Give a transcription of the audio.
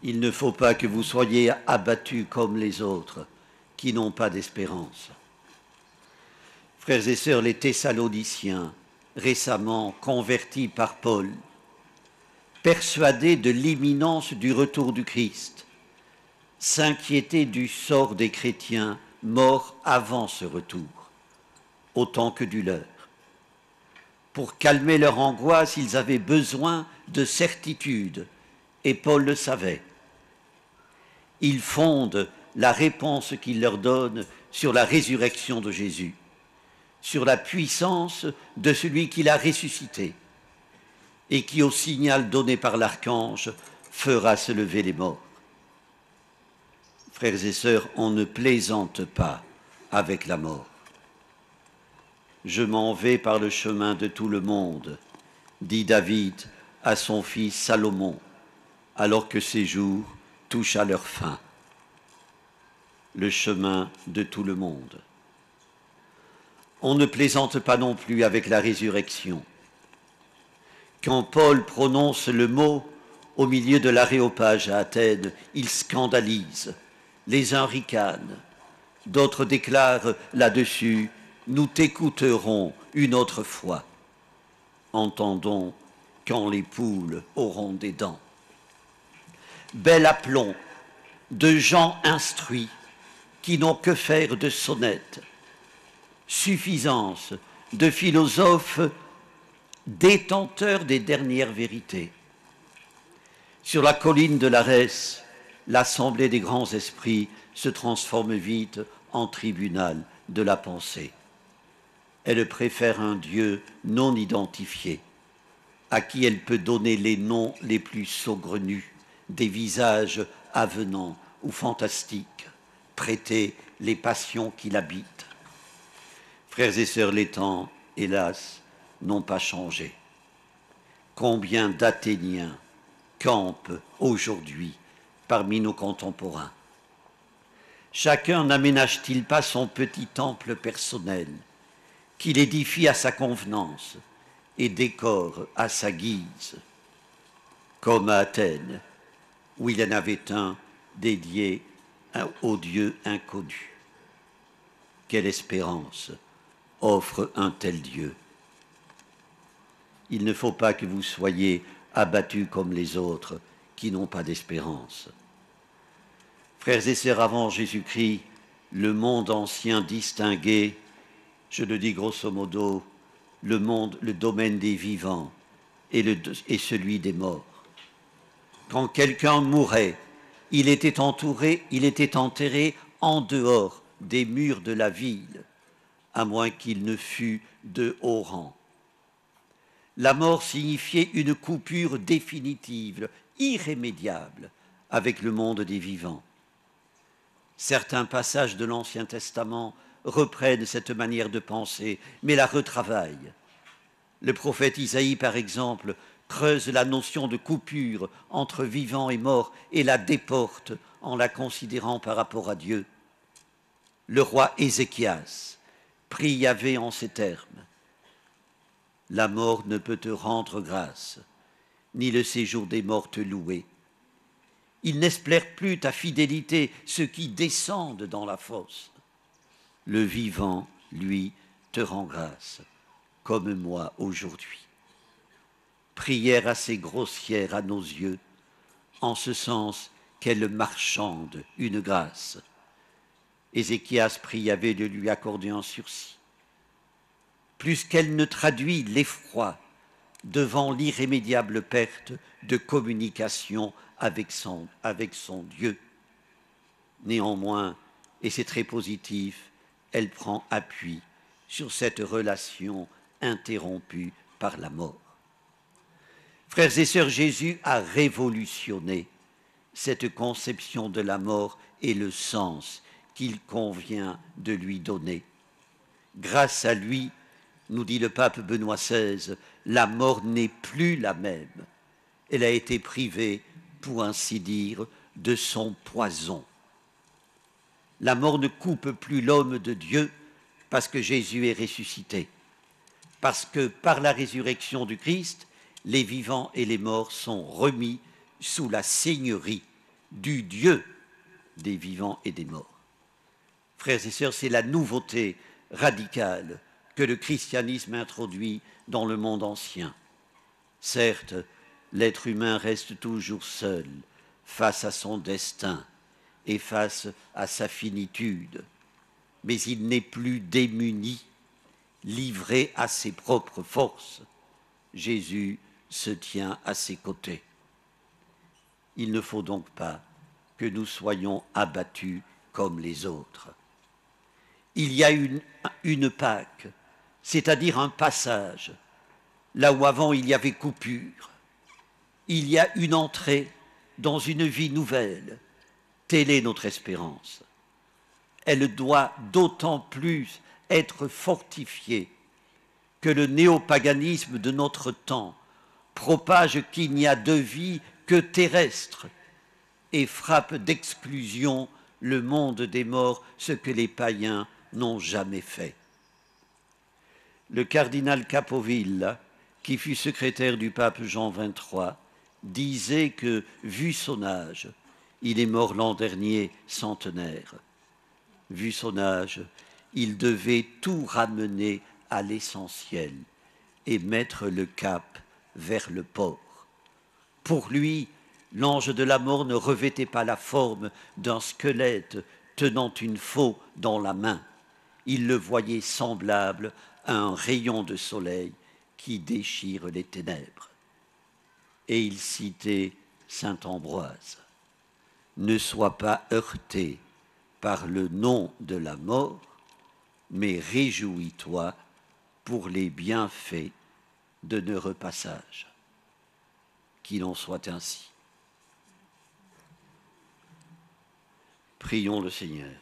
Il ne faut pas que vous soyez abattus comme les autres, qui n'ont pas d'espérance. Frères et sœurs, les Thessaloniciens, récemment convertis par Paul, persuadés de l'imminence du retour du Christ, s'inquiétaient du sort des chrétiens morts avant ce retour, autant que du leur. Pour calmer leur angoisse, ils avaient besoin de certitude, et Paul le savait. Ils fondent la réponse qu'il leur donne sur la résurrection de Jésus, sur la puissance de celui qui l'a ressuscité et qui, au signal donné par l'archange, fera se lever les morts. Frères et sœurs, on ne plaisante pas avec la mort. Je m'en vais par le chemin de tout le monde, dit David à son fils Salomon, alors que ses jours touchent à leur fin. Le chemin de tout le monde. On ne plaisante pas non plus avec la résurrection. Quand Paul prononce le mot au milieu de l'aréopage à Athènes, il scandalise. Les uns ricanent, d'autres déclarent là-dessus « Nous t'écouterons une autre fois ». Entendons quand les poules auront des dents. Bel aplomb de gens instruits qui n'ont que faire de sonnettes. Suffisance de philosophes détenteurs des dernières vérités. Sur la colline de l'Arès, l'assemblée des grands esprits se transforme vite en tribunal de la pensée. Elle préfère un Dieu non identifié, à qui elle peut donner les noms les plus saugrenus, des visages avenants ou fantastiques, prêter les passions qui l'habitent. Frères et sœurs, les temps, hélas, n'ont pas changé. Combien d'Athéniens campent aujourd'hui parmi nos contemporains? Chacun n'aménage-t-il pas son petit temple personnel, qu'il édifie à sa convenance et décore à sa guise, comme à Athènes, où il y en avait un dédié au Dieu inconnu? Quelle espérance offre un tel Dieu? Il ne faut pas que vous soyez abattus comme les autres qui n'ont pas d'espérance. Frères et sœurs, avant Jésus-Christ, le monde ancien distinguait, je le dis grosso modo, le domaine des vivants et celui des morts. Quand quelqu'un mourait, il était enterré en dehors des murs de la ville, à moins qu'il ne fût de haut rang. La mort signifiait une coupure définitive, irrémédiable, avec le monde des vivants. Certains passages de l'Ancien Testament reprennent cette manière de penser, mais la retravaillent. Le prophète Isaïe, par exemple, creuse la notion de coupure entre vivants et morts et la déporte en la considérant par rapport à Dieu. Le roi Ézéchias prie Yahvé en ces termes: la mort ne peut te rendre grâce, ni le séjour des morts te louer. Ils n'espèrent plus ta fidélité, ceux qui descendent dans la fosse. Le vivant, lui, te rend grâce, comme moi aujourd'hui. Prière assez grossière à nos yeux, en ce sens qu'elle marchande une grâce. Ézéchias prie Yahvé de lui accorder un sursis. Plus qu'elle ne traduit l'effroi devant l'irrémédiable perte de communication avec son Dieu. Néanmoins, et c'est très positif, elle prend appui sur cette relation interrompue par la mort. Frères et sœurs, Jésus a révolutionné cette conception de la mort et le sens qu'il convient de lui donner. Grâce à lui, nous dit le pape Benoît XVI, la mort n'est plus la même. Elle a été privée, pour ainsi dire, de son poison. La mort ne coupe plus l'homme de Dieu parce que Jésus est ressuscité. Parce que par la résurrection du Christ, les vivants et les morts sont remis sous la seigneurie du Dieu des vivants et des morts. Frères et sœurs, c'est la nouveauté radicale que le christianisme introduit dans le monde ancien. Certes, l'être humain reste toujours seul face à son destin et face à sa finitude, mais il n'est plus démuni, livré à ses propres forces. Jésus se tient à ses côtés. Il ne faut donc pas que nous soyons abattus comme les autres. Il y a une Pâque, c'est-à-dire un passage, là où avant il y avait coupure. Il y a une entrée dans une vie nouvelle. Telle est notre espérance. Elle doit d'autant plus être fortifiée que le néopaganisme de notre temps propage qu'il n'y a de vie que terrestre et frappe d'exclusion le monde des morts, ce que les païens n'ont jamais fait. Le cardinal Capovilla, qui fut secrétaire du pape Jean XXIII, disait que, vu son âge, il est mort l'an dernier centenaire, vu son âge, il devait tout ramener à l'essentiel et mettre le cap vers le port. Pour lui, l'ange de la mort ne revêtait pas la forme d'un squelette tenant une faux dans la main. Il le voyait semblable à un rayon de soleil qui déchire les ténèbres. Et il citait saint Ambroise. Ne sois pas heurté par le nom de la mort, mais réjouis-toi pour les bienfaits de nos repassages. Qu'il en soit ainsi. Prions le Seigneur.